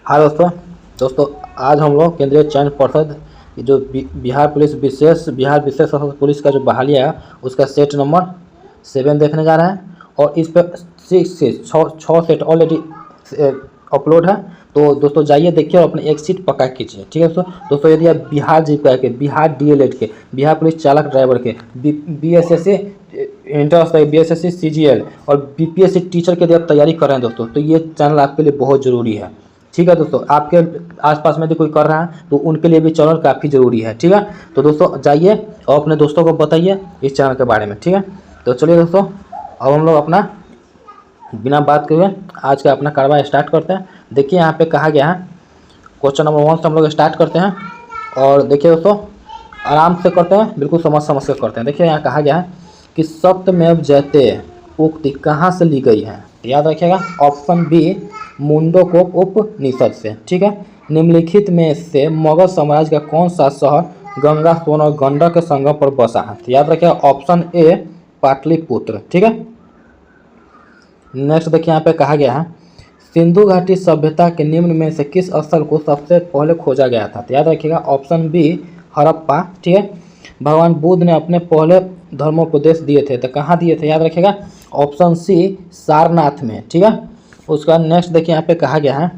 हाँ दोस्तों आज हम लोग केंद्रीय चयन पर्षद जो बिहार बिहार विशेष सशस्त्र पुलिस का जो बहाली है उसका सेट नंबर 7 देखने जा रहे हैं। और इस पर 6 सेट ऑलरेडी अपलोड है। तो दोस्तों जाइए देखिए और अपनी एक सीट पक्का कीजिए। ठीक है दोस्तों यदि आप बिहार जीपीआई के, बिहार डीएलएड के, बिहार पुलिस चालक ड्राइवर के, बीएसएससी इंटर, बीएसएससी सीजीएल और बीपीएससी टीचर के लिए आप तैयारी कर रहे हैं दोस्तों, तो ये चैनल आपके लिए बहुत ज़रूरी है। ठीक है दोस्तों, आपके आसपास में यदि कोई कर रहा है तो उनके लिए भी चैनल काफ़ी ज़रूरी है। ठीक है, तो दोस्तों जाइए और अपने दोस्तों को बताइए इस चैनल के बारे में। ठीक है, तो चलिए दोस्तों अब हम लोग अपना बिना बात किए आज का अपना कार्रवाई स्टार्ट करते हैं। देखिए यहाँ पे कहा गया है, क्वेश्चन नंबर 1 से हम लोग स्टार्ट करते हैं। और देखिए दोस्तों आराम से करते हैं, बिल्कुल समझ के करते हैं। देखिए यहाँ कहा गया है कि सत्यमेव जयते उक्ति कहाँ से ली गई है। याद रखिएगा, ऑप्शन बी मुंडकोप उपनिषद से। ठीक है, निम्नलिखित में से मगध साम्राज्य का कौन सा शहर गंगा, सोन और गंडक के संगम पर बसा है। तो याद रखिएगा ऑप्शन ए पाटलिपुत्र। ठीक है, नेक्स्ट देखिए यहाँ पे कहा गया है सिंधु घाटी सभ्यता के निम्न में से किस स्थल को सबसे पहले खोजा गया था। तो याद रखिएगा ऑप्शन बी हड़प्पा। ठीक है, भगवान बुद्ध ने अपने पहले धर्मोपदेश दिए थे तो कहाँ दिए थे। याद रखिएगा ऑप्शन सी सारनाथ में। ठीक है, उसका नेक्स्ट देखिए यहाँ पे कहा गया है,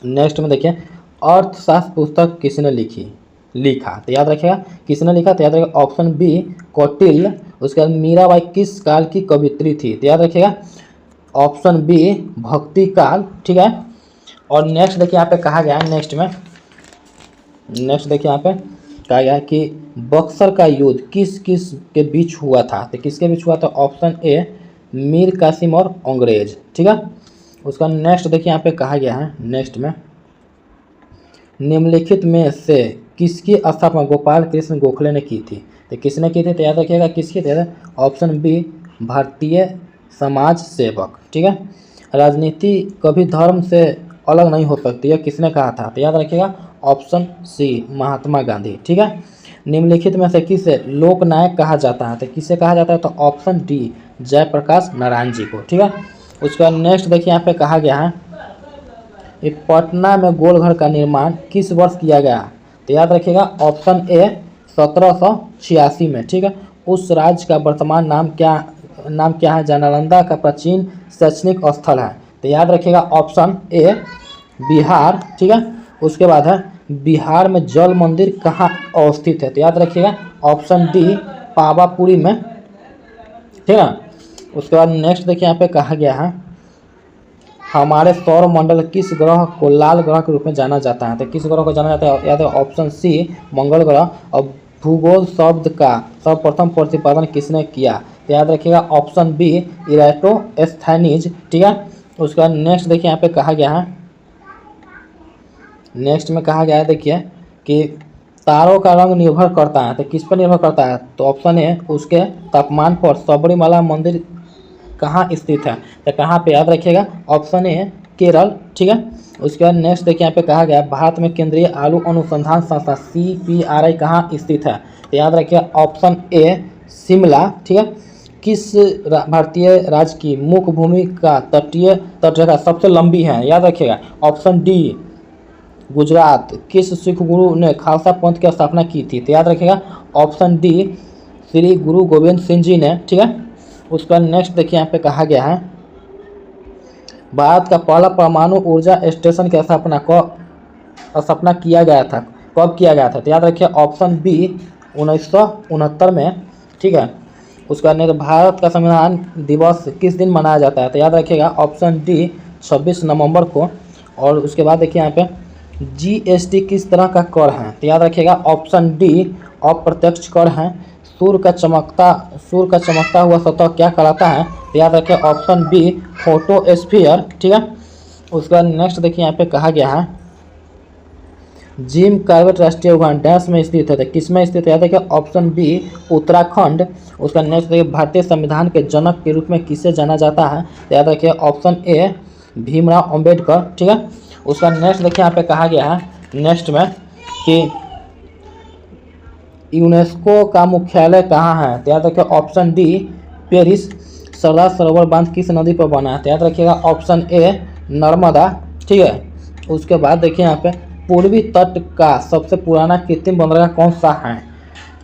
नेक्स्ट में देखिए अर्थशास्त्र पुस्तक किसने लिखा। तो याद रखिएगा किसने लिखा। तो याद रखिएगा ऑप्शन बी कौटिल्य। उसके बाद मीराबाई किस काल की कवित्री थी। तो याद रखिएगा ऑप्शन बी भक्ति काल। ठीक है, और नेक्स्ट देखिए यहाँ पे कहा गया है, नेक्स्ट देखिए यहाँ पे कहा गया है कि बक्सर का युद्ध किस किस के बीच हुआ था। तो किसके बीच हुआ था। ऑप्शन ए मीर कासिम और अंग्रेज। ठीक है, उसका नेक्स्ट देखिए यहाँ पे कहा गया है, नेक्स्ट में निम्नलिखित में से किसकी स्थापना गोपाल कृष्ण गोखले ने की थी। तो किसने की थी। तो याद रखिएगा किसकी थी। ऑप्शन बी भारतीय समाज सेवक। ठीक है, राजनीति कभी धर्म से अलग नहीं हो सकती है, किसने कहा था। तो याद रखिएगा ऑप्शन सी महात्मा गांधी। ठीक है, निम्नलिखित में से किसे लोकनायक कहा जाता है। तो किसे कहा जाता है। तो ऑप्शन डी जयप्रकाश नारायण जी को। ठीक है, उसका नेक्स्ट देखिए यहाँ पे कहा गया है पटना में गोलघर का निर्माण किस वर्ष किया गया। तो याद रखिएगा ऑप्शन ए 1786 में। ठीक है, उस राज्य का वर्तमान नाम क्या है जहाँ नालंदा का प्राचीन शैक्षणिक स्थल है। तो याद रखिएगा ऑप्शन ए बिहार। ठीक है, उसके बाद है बिहार में जल मंदिर कहाँ अवस्थित है। तो याद रखिएगा ऑप्शन डी पावापुरी में। ठीक है, उसके बाद नेक्स्ट देखिए यहाँ पे कहा गया है हमारे सौर मंडल किस ग्रह को लाल ग्रह के रूप में जाना जाता है। तो किस ग्रह को जाना जाता है। याद है ऑप्शन सी मंगल ग्रह। और भूगोल शब्द का सर्वप्रथम प्रतिपादन किसने किया। तो याद रखिएगा ऑप्शन बी इराटोस्थेनीज। ठीक है, उसका नेक्स्ट देखिए यहाँ पे कहा गया है, नेक्स्ट में कहा गया है देखिए कि तारों का रंग निर्भर करता है। तो किस पर निर्भर करता है। तो ऑप्शन ए उसके तापमान पर। सबरीमाला मंदिर कहाँ स्थित है। तो कहाँ पे। याद रखिएगा ऑप्शन ए केरल। ठीक है, उसके बाद नेक्स्ट देखिए यहाँ पे कहा गया भारत में केंद्रीय आलू अनुसंधान संस्था CPRI कहाँ स्थित है। तो याद रखिएगा ऑप्शन ए शिमला। ठीक है, किस भारतीय राज्य की मुख्य भूमि का तटरेखा सबसे लंबी है। याद रखिएगा ऑप्शन डी गुजरात। किस सिख गुरु ने खालसा पंथ की स्थापना की थी। तो याद रखिएगा ऑप्शन डी श्री गुरु गोविंद सिंह जी ने। ठीक है, उसका नेक्स्ट देखिए यहाँ पे कहा गया है भारत का पहला परमाणु ऊर्जा स्टेशन की स्थापना किया गया था, कब किया गया था। तो याद रखिए ऑप्शन बी 1969 में। ठीक है, उसका नेक्स्ट भारत का संविधान दिवस किस दिन मनाया जाता है। तो याद रखिएगा ऑप्शन डी 26 नवंबर को। और उसके बाद देखिए यहाँ पे GST किस तरह का कर है। तो याद रखिएगा ऑप्शन डी अप्रत्यक्ष कर है। सूर्य का चमकता हुआ सतह क्या कहलाता है। तो याद रखिए ऑप्शन बी फोटोस्फीयर। ठीक है, उसका नेक्स्ट देखिए यहाँ पे कहा गया है जिम कॉर्बेट राष्ट्रीय उद्यान डैश में स्थित है। तो किस में स्थित है। याद रखिए ऑप्शन बी उत्तराखंड। उसका नेक्स्ट देखिए भारतीय संविधान के जनक के रूप में किसे जाना जाता है। तो याद रखिए ऑप्शन ए भीमराव अंबेडकर। ठीक है, उसका नेक्स्ट देखिए यहाँ पे कहा गया है, नेक्स्ट में कि यूनेस्को का मुख्यालय कहाँ है। तो याद रखिए option D Paris. Sardar Sarovar बांध किस नदी पर बना है। तो याद रखिएगा ऑप्शन ए नर्मदा। ठीक है, उसके बाद देखिए यहाँ पे पूर्वी तट का सबसे पुराना कृत्रिम बंदरगाह कौन सा है?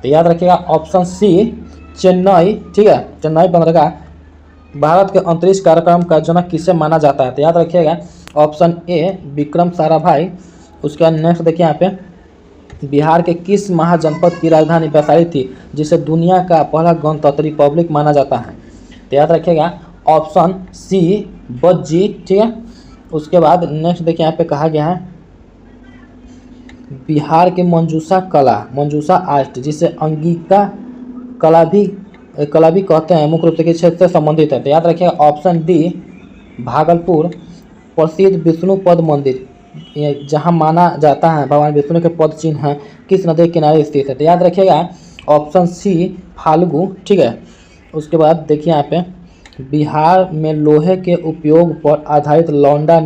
तो याद रखिएगा ऑप्शन सी चेन्नई, ठीक है, चेन्नई बंदरगाह भारत के अंतरिक्ष कार्यक्रम का जनक किसे माना जाता है? तो याद रखिएगा ऑप्शन ए विक्रम साराभाई। उसके बाद नेक्स्ट देखिए यहाँ पे बिहार के किस महाजनपद की राजधानी वैशाली थी जिसे दुनिया का पहला गणतंत्र रिपब्लिक माना जाता है? तो याद रखिएगा ऑप्शन सी बज्जी, ठीक है। उसके बाद नेक्स्ट देखिए यहाँ पे कहा गया है बिहार के मंजूषा आर्ट जिसे अंगिका कला भी कहते हैं मुख्य रूप से किस क्षेत्र से संबंधित है? तो याद रखिएगा ऑप्शन डी भागलपुर। प्रसिद्ध विष्णु पद मंदिर जहां माना जाता है भगवान विष्णु के पद चिन्ह हैं किस नदी के किनारे स्थित है? तो याद रखिएगा ऑप्शन सी फाल्गु, ठीक है। उसके बाद देखिए यहाँ पे बिहार में लोहे के उपयोग पर आधारित लौंडा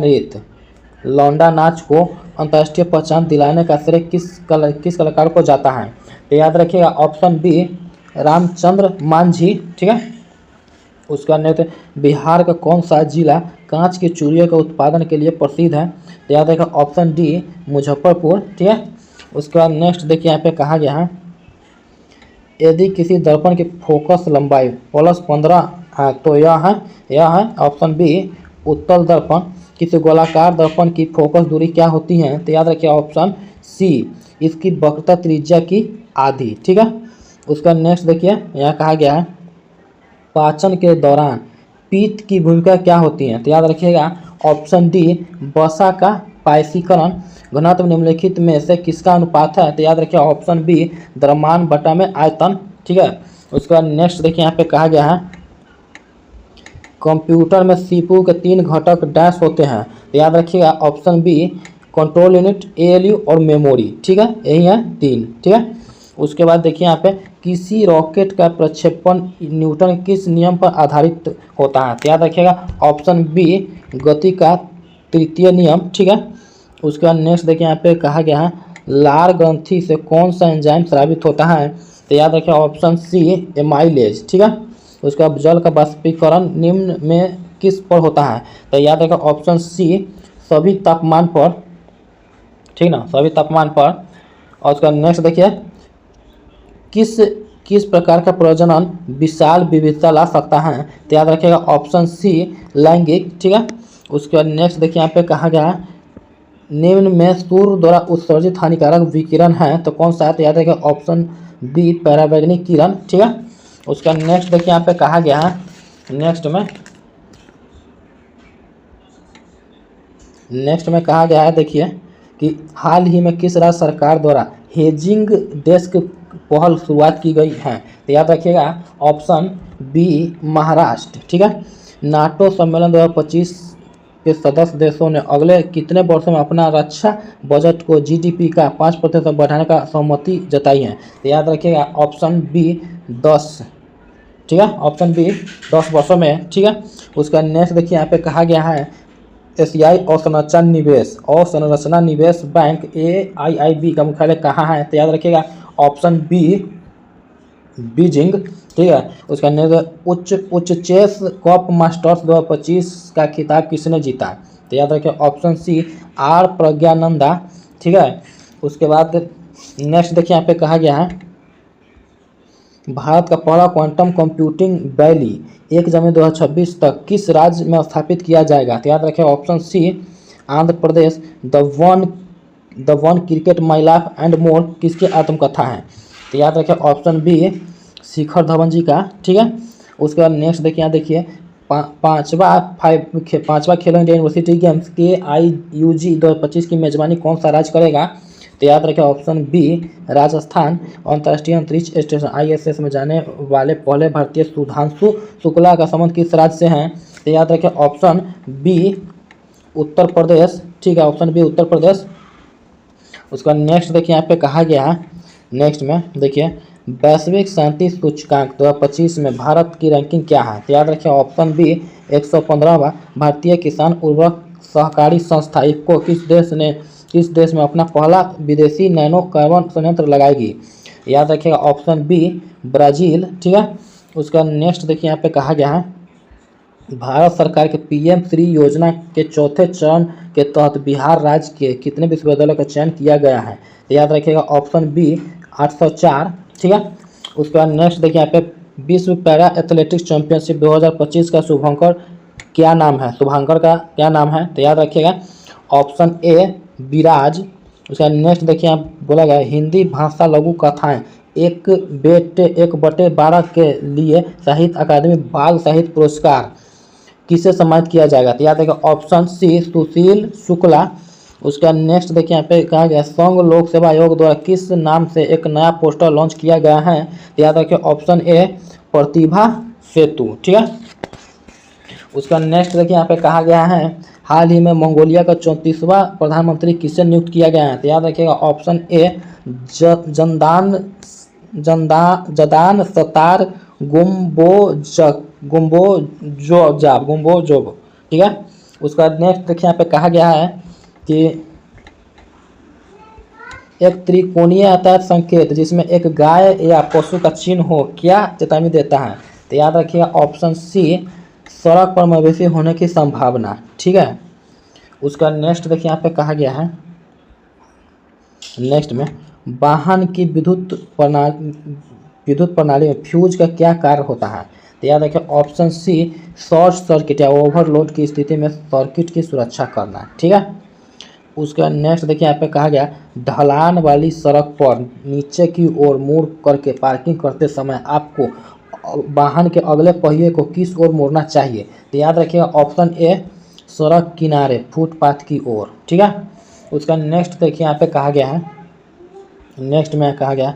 नाच को अंतर्राष्ट्रीय पहचान दिलाने का श्रेय किस कलाकार को जाता है? तो याद रखिएगा ऑप्शन बी रामचंद्र मांझी, ठीक है। उसका नेक्स्ट बिहार का कौन सा जिला कांच की चूड़ियों के उत्पादन के लिए प्रसिद्ध है? तो याद रखिएगा ऑप्शन डी मुजफ्फरपुर, ठीक है। उसके बाद नेक्स्ट देखिए यहाँ पे कहा गया है यदि किसी दर्पण की फोकस लंबाई +15 है तो यह है ऑप्शन बी उत्तल दर्पण। किसी गोलाकार दर्पण की फोकस दूरी क्या होती है? तो याद रखिए ऑप्शन सी इसकी वक्रता त्रिज्या की आधी, ठीक है। उसका नेक्स्ट देखिए यहाँ कहा गया है पाचन के दौरान पित्त की भूमिका क्या होती है? तो याद रखिएगा ऑप्शन डी वसा का पायसीकरण। घनत्व निम्नलिखित में से किसका अनुपात है? तो याद रखिए ऑप्शन बी द्रव्यमान बटा में आयतन, ठीक है। उसका नेक्स्ट देखिए यहाँ पे कहा गया है कंप्यूटर में सीपीयू के 3 घटक डैश होते हैं? तो याद रखिएगा option B control unit, ALU और मेमोरी, ठीक है, यही है 3, ठीक है। उसके बाद देखिए यहाँ पे किसी रॉकेट का प्रक्षेपण न्यूटन किस नियम पर आधारित होता है? तो याद रखिएगा ऑप्शन बी गति का तृतीय नियम, ठीक है। उसके बाद नेक्स्ट देखिए यहाँ पे कहा गया है लार ग्रंथि से कौन सा एंजाइम स्रावित होता है? तो याद रखिए ऑप्शन सी एमाइलेज, ठीक है। उसके बाद जल का बाष्पीकरण निम्न में किस पर होता है? तो याद रखिए ऑप्शन सी सभी तापमान पर, ठीक ना, सभी तापमान पर। और उसका नेक्स्ट देखिए किस प्रकार का प्रजनन विशाल विविधता ला सकता है? तो याद रखिएगा ऑप्शन सी लैंगिक, ठीक है। उसके बाद नेक्स्ट देखिए यहाँ पे कहा गया है निम्न में सूर्य द्वारा उत्सर्जित हानिकारक विकिरण है तो कौन सा है? तो याद रखिएगा ऑप्शन बी पराबैंगनी किरण, ठीक है। उसका नेक्स्ट देखिए यहाँ पे कहा गया है नेक्स्ट में कहा गया है देखिए कि हाल ही में किस राज्य सरकार द्वारा हेजिंग डेस्क पहल शुरुआत की गई है? तो याद रखिएगा ऑप्शन बी महाराष्ट्र, ठीक है। नाटो सम्मेलन 2025 के सदस्य देशों ने अगले कितने वर्षों में अपना रक्षा बजट को जीडीपी का 5% बढ़ाने का सहमति जताई है? तो याद रखिएगा ऑप्शन बी 10, ठीक है, ऑप्शन बी 10 वर्षों में, ठीक है। उसका नेक्स्ट देखिए यहाँ पे कहा गया है एशियाई अवसंरचना निवेश बैंक AIIB का मुख्यालय कहाँ है? तो याद रखिएगा ऑप्शन बी बीजिंग, ठीक है। उसका नेक्स्ट उच्च चेस कप मास्टर्स 2025 का खिताब किसने जीता? तो याद रखिए ऑप्शन सी आर प्रज्ञानंदा, ठीक है। उसके बाद नेक्स्ट देखिए यहाँ पे कहा गया है भारत का पहला क्वांटम कंप्यूटिंग वैली 1 जनवरी 2026 तक किस राज्य में स्थापित किया जाएगा? तो याद रखिए option C Andhra Pradesh. The one cricket my life and more किसकी आत्मकथा है? तो याद रखिए ऑप्शन बी शिखर धवन जी का, ठीक है। उसके बाद नेक्स्ट देखिए यहाँ देखिए पांचवा खेलो इंडिया यूनिवर्सिटी गेम्स के IUG 2025 की मेजबानी कौन सा राज्य करेगा? तो याद रखें ऑप्शन बी राजस्थान। अंतर्राष्ट्रीय अंतरिक्ष स्टेशन ISS में जाने वाले पहले भारतीय सुधांशु शुक्ला का संबंध किस राज्य से हैं? तो याद रखें ऑप्शन बी उत्तर प्रदेश, ठीक है, ऑप्शन बी उत्तर प्रदेश। उसका नेक्स्ट देखिए यहाँ पे कहा गया है नेक्स्ट में देखिए वैश्विक शांति सूचकांक 2025 में भारत की रैंकिंग क्या है? तो याद रखें ऑप्शन बी 115वां। भारतीय किसान उर्वरक सहकारी संस्था इफ्को किस देश में अपना पहला विदेशी नैनो कार्बन संयंत्र लगाएगी? याद रखिएगा ऑप्शन बी ब्राज़ील, ठीक है। उसका नेक्स्ट देखिए यहाँ पे कहा गया है भारत सरकार के पीएम श्री योजना के चौथे चरण के तहत बिहार राज्य के कितने विश्वविद्यालयों का चयन किया गया है? तो याद रखिएगा ऑप्शन बी 804। ठीक है। उसके बाद नेक्स्ट देखिए यहाँ पे विश्व पैरा एथलेटिक्स चैंपियनशिप 2025 का शुभंकर क्या नाम है? शुभांकर का क्या नाम है? तो याद रखिएगा ऑप्शन ए विराज। उसका नेक्स्ट देखिए यहाँ बोला गया हिंदी भाषा लघु कथाएं एक बेटे 1/12 के लिए साहित्य अकादमी बाल साहित्य पुरस्कार किसे सम्मानित किया जाएगा? तो याद रखिएगा ऑप्शन सी सुशील शुक्ला। उसका नेक्स्ट देखिए यहाँ पे कहा गया संघ लोक सेवा आयोग द्वारा किस नाम से एक नया पोस्टर लॉन्च किया गया है? तो याद रखिए ऑप्शन ए प्रतिभा सेतु। ठीक है। उसका नेक्स्ट देखिए यहाँ पे कहा गया है हाल ही में मंगोलिया का 34वां प्रधानमंत्री किससे नियुक्त किया गया है? तो याद रखिएगा ऑप्शन ए जदान सतार गुम्बोजोब। ठीक है। उसका नेक्स्ट देखिए यहाँ पे कहा गया है कि एक त्रिकोणीय आयताकार संकेत जिसमें एक गाय या पशु का चिन्ह हो क्या चेतावनी देता है? तो याद रखिएगा ऑप्शन सी सड़क पर मवेशी होने की संभावना। ठीक है। उसका नेक्स्ट देखिए यहाँ पे कहा गया है नेक्स्ट में वाहन की विद्युत प्रणाली में फ्यूज का क्या कार्य होता है? तो याद रखिए ऑप्शन सी शॉर्ट सर्किट या ओवरलोड की स्थिति में सर्किट की सुरक्षा करना। ठीक है। उसका नेक्स्ट देखिए यहाँ पे कहा गया ढलान वाली सड़क पर नीचे की ओर मुड़ करके पार्किंग करते समय आपको वाहन के अगले पहिए को किस ओर मोड़ना चाहिए? तो याद रखिएगा ऑप्शन ए सड़क किनारे फुटपाथ की ओर। ठीक है। उसका नेक्स्ट देखिए यहाँ पे कहा गया है नेक्स्ट में कहा गया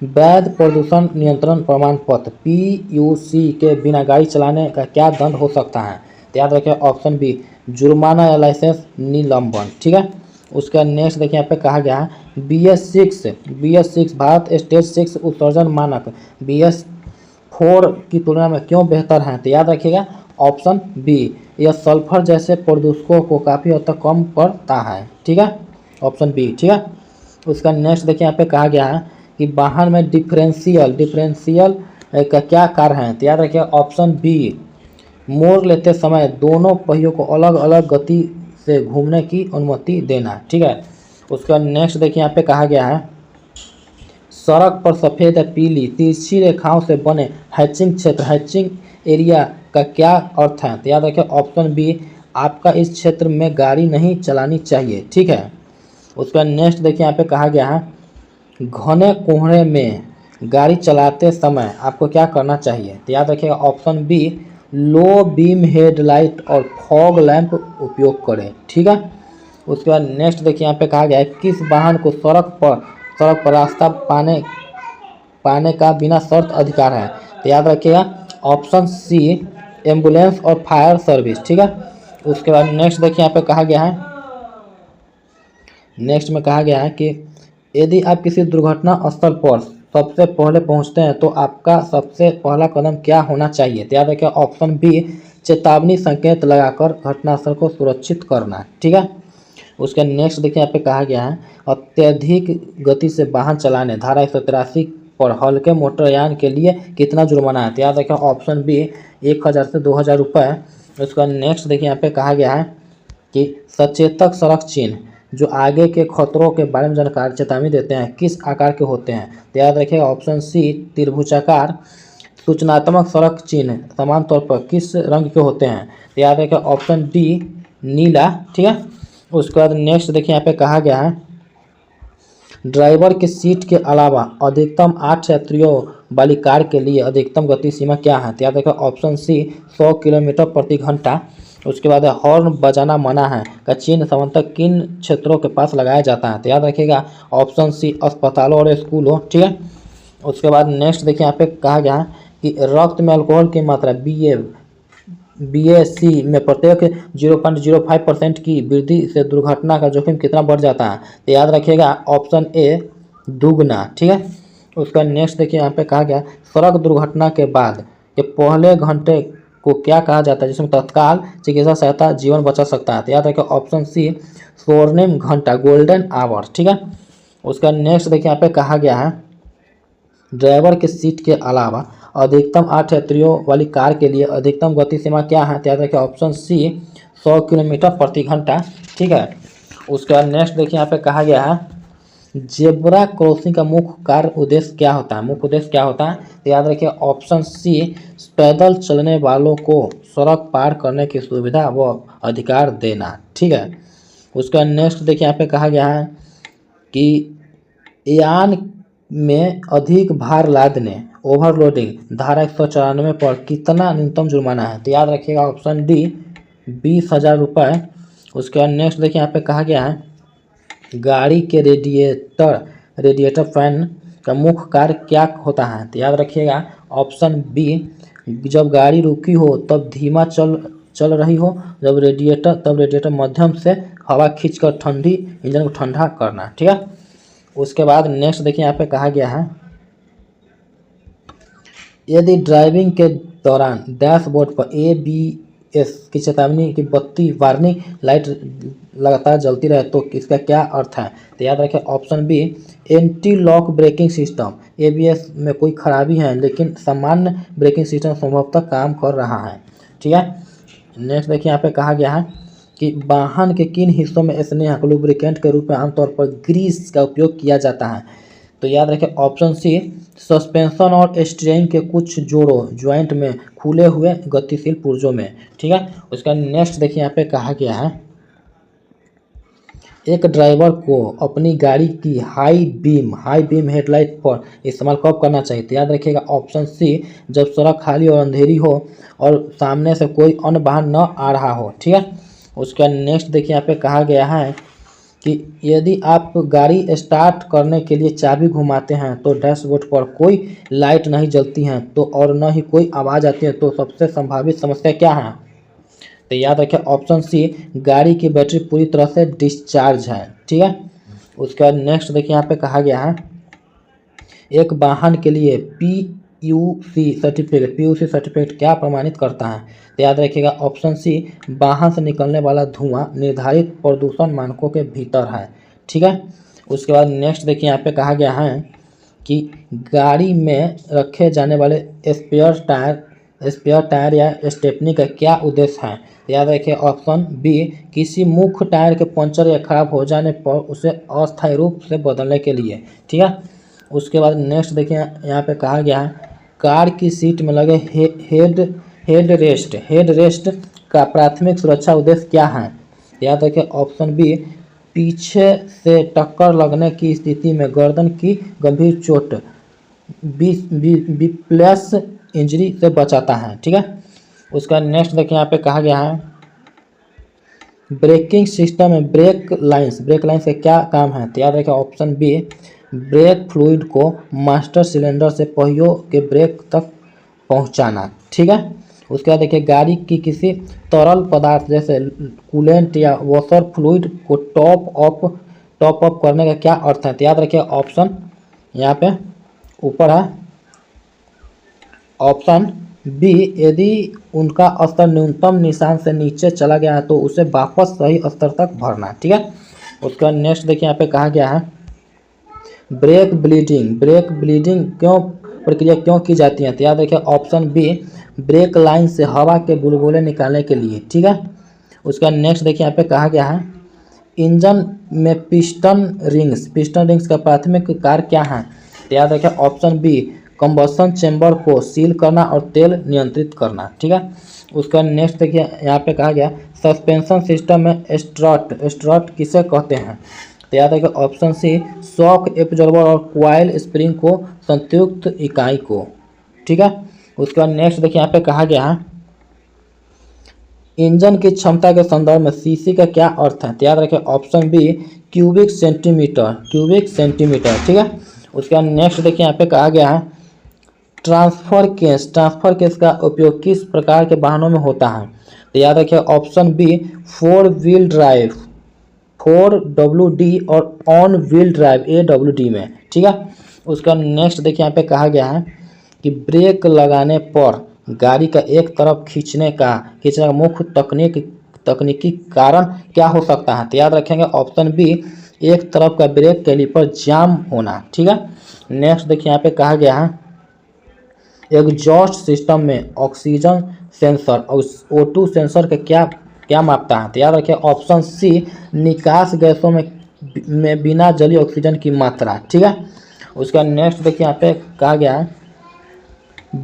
वैध प्रदूषण नियंत्रण प्रमाण पत्र PUC के बिना गाड़ी चलाने का क्या दंड हो सकता है? तो याद रखिए ऑप्शन बी जुर्माना या लाइसेंस निलंबन। ठीक है। उसका नेक्स्ट देखिए यहाँ पे कहा गया है BS6 भारत स्टेज 6 उत्सर्जन मानक BS4 की तुलना में क्यों बेहतर है? तो याद रखिएगा ऑप्शन बी यह सल्फर जैसे प्रदूषकों को काफ़ी हद तक कम करता है। ठीक है। Option B. ठीक है। उसका नेक्स्ट देखिए यहाँ पे कहा गया है कि वाहन में डिफरेंशियल का क्या कार्य है? तो याद रखिए ऑप्शन बी मोड़ लेते समय दोनों पहियों को अलग अलग गति से घूमने की अनुमति देना। ठीक है। उसका नेक्स्ट देखिए यहाँ पे कहा गया है सड़क पर सफ़ेद या पीली तिरछी रेखाओं से बने हैचिंग एरिया का क्या अर्थ है? तो याद रखिए ऑप्शन बी आपका इस क्षेत्र में गाड़ी नहीं चलानी चाहिए। ठीक है। उसका नेक्स्ट देखिए यहाँ पे कहा गया है घने कोहरे में गाड़ी चलाते समय आपको क्या करना चाहिए? तो याद रखिएगा option B low beam headlight और फॉग लैंप उपयोग करें। ठीक है। उसके बाद नेक्स्ट देखिए यहाँ पे कहा गया है किस वाहन को सड़क पर रास्ता पाने का बिना शर्त अधिकार है? तो याद रखिएगा ऑप्शन सी एम्बुलेंस और फायर सर्विस। ठीक है। उसके बाद नेक्स्ट देखिए यहाँ पे कहा गया है नेक्स्ट में कहा गया है कि यदि आप किसी दुर्घटना स्थल पर सबसे पहले पहुंचते हैं तो आपका सबसे पहला कदम क्या होना चाहिए? तो याद रखिए ऑप्शन बी चेतावनी संकेत लगाकर घटनास्थल को सुरक्षित करना। ठीक है। उसके नेक्स्ट देखिए यहाँ पे कहा गया है अत्यधिक गति से वाहन चलाने धारा 183 पर हल्के मोटरयान के लिए कितना जुर्माना है? तो याद रखिए ऑप्शन बी 1000 से 2000 रुपये। उसका नेक्स्ट देखिए यहाँ पे कहा गया है कि सचेतक सड़क चिन्ह जो आगे के खतरों के बारे में जानकारी चेतावनी देते हैं किस आकार के होते हैं? तो याद रखिएगा ऑप्शन सी त्रिभुजाकार। सूचनात्मक सड़क चिन्ह समान तौर पर किस रंग के होते हैं? तो याद रखिएगा ऑप्शन डी नीला। ठीक है। उसके बाद नेक्स्ट देखिए यहाँ पे कहा गया है ड्राइवर की सीट के अलावा अधिकतम 8 यात्रियों वाली कार के लिए अधिकतम गति सीमा क्या है? तो याद रखिएगा ऑप्शन सी 100 किलोमीटर प्रति घंटा। उसके बाद हॉर्न बजाना मना है का चिन्ह सामान्यतः किन क्षेत्रों के पास लगाया जाता है? तो याद रखिएगा ऑप्शन सी अस्पतालों और स्कूलों। ठीक है। उसके बाद नेक्स्ट देखिए यहाँ पे कहा गया है कि रक्त में अल्कोहल की मात्रा BAC में प्रत्येक 0.05% की वृद्धि से दुर्घटना का जोखिम कितना बढ़ जाता है? तो याद रखिएगा ऑप्शन ए दुगना। ठीक है। उसका नेक्स्ट देखिए यहाँ पे कहा गया सड़क दुर्घटना के बाद के पहले घंटे को क्या कहा जाता है जिसमें तत्काल चिकित्सा सहायता जीवन बचा सकता है? तो याद रखिए ऑप्शन सी स्वर्णिम घंटा गोल्डन आवर। ठीक है। उसका नेक्स्ट देखिए यहाँ पे कहा गया है ड्राइवर के सीट के अलावा अधिकतम 8 यात्रियों वाली कार के लिए अधिकतम गति सीमा क्या है? तो याद रखिए ऑप्शन सी 100 किलोमीटर प्रति घंटा। ठीक है। उसके बाद नेक्स्ट देखिए यहाँ पे कहा गया है जेब्रा क्रॉसिंग का मुख्य कार्य उद्देश्य क्या होता है? मुख्य उद्देश्य क्या होता है? तो याद रखिए ऑप्शन सी पैदल चलने वालों को सड़क पार करने की सुविधा व अधिकार देना। ठीक है। उसका नेक्स्ट देखिए यहाँ पे कहा गया है कि यान में अधिक भार लादने ओवरलोडिंग धारा 194 पर कितना न्यूनतम जुर्माना है? तो याद रखिएगा ऑप्शन डी 20,000 रुपये। उसके बाद नेक्स्ट देखिए यहाँ पे कहा गया है गाड़ी के रेडिएटर फैन का मुख्य कार्य क्या होता है? तो याद रखिएगा ऑप्शन बी जब गाड़ी रुकी हो तब धीमा चल रही हो, जब रेडिएटर मध्यम से हवा खींचकर इंजन को ठंडा करना। ठीक है। उसके बाद नेक्स्ट देखिए यहाँ पे कहा गया है यदि ड्राइविंग के दौरान डैशबोर्ड पर ABS की चेतावनी की बत्ती वार्निंग लाइट लगातार जलती रहे तो इसका क्या अर्थ है? तो याद रखें option B anti lock braking system ABS में कोई खराबी है लेकिन सामान्य ब्रेकिंग सिस्टम संभवतः काम कर रहा है। ठीक है। नेक्स्ट देखिए यहाँ पे कहा गया है कि वाहन के किन हिस्सों में स्नेह लुब्रिकेंट के रूप में आमतौर पर ग्रीस का उपयोग किया जाता है? तो याद रखें ऑप्शन सी सस्पेंशन और स्टीयरिंग के कुछ ज्वाइंट में खुले हुए गतिशील पुर्जों में। ठीक है। उसका नेक्स्ट देखिए यहाँ पे कहा गया है एक ड्राइवर को अपनी गाड़ी की हाई बीम हेडलाइट पर इस्तेमाल कब करना चाहिए? तो याद रखिएगा ऑप्शन सी जब सड़क खाली और अंधेरी हो और सामने से कोई अन्य वाहन न आ रहा हो। ठीक है। उसका नेक्स्ट देखिए यहाँ पे कहा गया है कि यदि आप गाड़ी स्टार्ट करने के लिए चाबी घुमाते हैं तो डैशबोर्ड पर कोई लाइट नहीं जलती हैं तो और न ही कोई आवाज़ आती है तो सबसे संभावित समस्या क्या है? तो याद रखें ऑप्शन सी गाड़ी की बैटरी पूरी तरह से डिस्चार्ज है। ठीक है। उसके बाद नेक्स्ट देखिए यहाँ पे कहा गया है एक वाहन के लिए PUC सर्टिफिकेट क्या प्रमाणित करता है? तो याद रखिएगा ऑप्शन सी वाहन से निकलने वाला धुआं निर्धारित प्रदूषण मानकों के भीतर है। ठीक है। उसके बाद नेक्स्ट देखिए यहाँ पे कहा गया है कि गाड़ी में रखे जाने वाले स्पेयर टायर या स्टेपनी का क्या उद्देश्य है? याद रखिए ऑप्शन बी किसी मुख्य टायर के पंचर या खराब हो जाने पर उसे अस्थायी रूप से बदलने के लिए। ठीक है। उसके बाद नेक्स्ट देखिए यहाँ पे कहा गया है कार की सीट में लगे हेड रेस्ट का प्राथमिक सुरक्षा उद्देश्य क्या है? याद रखिए ऑप्शन बी पीछे से टक्कर लगने की स्थिति में गर्दन की गंभीर चोट विप्लस इंजरी से बचाता है। ठीक है। उसका नेक्स्ट देखिए यहाँ पे कहा गया है ब्रेकिंग सिस्टम में ब्रेक लाइंस का क्या काम है? तो याद रखिए ऑप्शन बी ब्रेक फ्लूइड को मास्टर सिलेंडर से पहियों के ब्रेक तक पहुंचाना। ठीक है। उसके बाद देखिए गाड़ी की किसी तरल पदार्थ जैसे कूलेंट या वॉशर फ्लूइड को टॉप अप करने का क्या अर्थ है? तो याद रखिए ऑप्शन यहाँ पे ऊपर है ऑप्शन बी यदि उनका स्तर न्यूनतम निशान से नीचे चला गया है तो उसे वापस सही स्तर तक भरना। ठीक है। उसका नेक्स्ट देखिए यहाँ पे कहा गया है ब्रेक ब्लीडिंग प्रक्रिया क्यों की जाती है? तो याद रखिए ऑप्शन बी ब्रेक लाइन से हवा के बुलबुले निकालने के लिए। ठीक है। उसका नेक्स्ट देखिए यहाँ पे कहा गया है इंजन में पिस्टन रिंग्स का प्राथमिक कार्य क्या है? तो याद रखिए ऑप्शन बी कंबशन चेंबर को सील करना और तेल नियंत्रित करना। ठीक है। उसका नेक्स्ट देखिए यहाँ पे कहा गया सस्पेंशन सिस्टम में स्ट्रट किसे कहते हैं? तो याद रखिए ऑप्शन सी शॉक एब्जॉर्बर और क्वाइल स्प्रिंग को संयुक्त इकाई को। ठीक है। उसके बाद नेक्स्ट देखिए यहाँ पे कहा गया है इंजन की क्षमता के संदर्भ में सीसी का क्या अर्थ है? तो याद रखिए ऑप्शन बी क्यूबिक सेंटीमीटर। ठीक है। उसके बाद नेक्स्ट देखिए यहाँ पे कहा गया है ट्रांसफर केस का उपयोग किस प्रकार के वाहनों में होता है? तो याद रखिए option B 4 wheel drive 4WD और ऑन व्हील ड्राइव AWD में। ठीक है। उसका नेक्स्ट देखिए यहाँ पे कहा गया है कि ब्रेक लगाने पर गाड़ी का एक तरफ खींचने का मुख्य तकनीकी कारण क्या हो सकता है? तो याद रखेंगे ऑप्शन बी एक तरफ का ब्रेक कैलिपर जाम होना। ठीक है। नेक्स्ट देखिए यहाँ पे कहा गया है एग्जॉस्ट सिस्टम में ऑक्सीजन सेंसर और O2 सेंसर का क्या क्या मापता है? तो याद रखिए ऑप्शन सी, निकास गैसों में बिना जलीय ऑक्सीजन की मात्रा। ठीक है, उसका नेक्स्ट देखिए यहाँ पे कहा गया है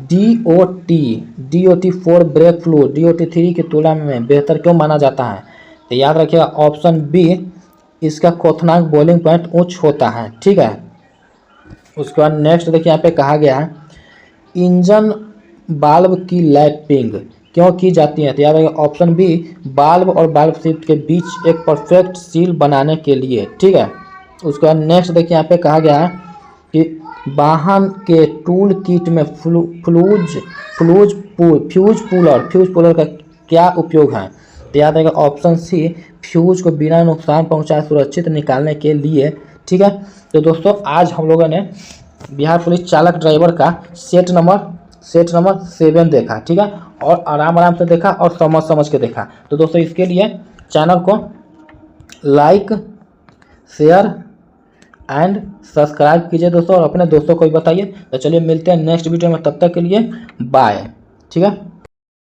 DOT 4 ब्रेक फ्लूइड DOT 3 की तुलना में बेहतर क्यों माना जाता है? तो याद रखिएगा ऑप्शन बी, इसका क्वथनांक बॉइलिंग पॉइंट उच्च होता है। ठीक है, उसके बाद नेक्स्ट देखिए यहाँ पे कहा गया है इंजन बाल्ब की लैपिंग क्यों की जाती है? तो याद रखिएगा ऑप्शन बी, बाल्ब और बाल्ब शिफ्ट के बीच एक परफेक्ट सील बनाने के लिए। ठीक है, उसके बाद नेक्स्ट देखिए यहाँ पे कहा गया है कि वाहन के टूल किट में फ्यूज पुलर का क्या उपयोग है? तो याद रखिएगा ऑप्शन सी, फ्यूज को बिना नुकसान पहुंचाए सुरक्षित निकालने के लिए। ठीक है, तो दोस्तों आज हम लोगों ने बिहार पुलिस चालक ड्राइवर का सेट नंबर 7 देखा। ठीक है, और आराम से देखा और समझ के देखा। तो दोस्तों इसके लिए चैनल को लाइक, शेयर एंड सब्सक्राइब कीजिए दोस्तों, और अपने दोस्तों को भी बताइए। तो चलिए मिलते हैं नेक्स्ट वीडियो में, तब तक के लिए बाय। ठीक है।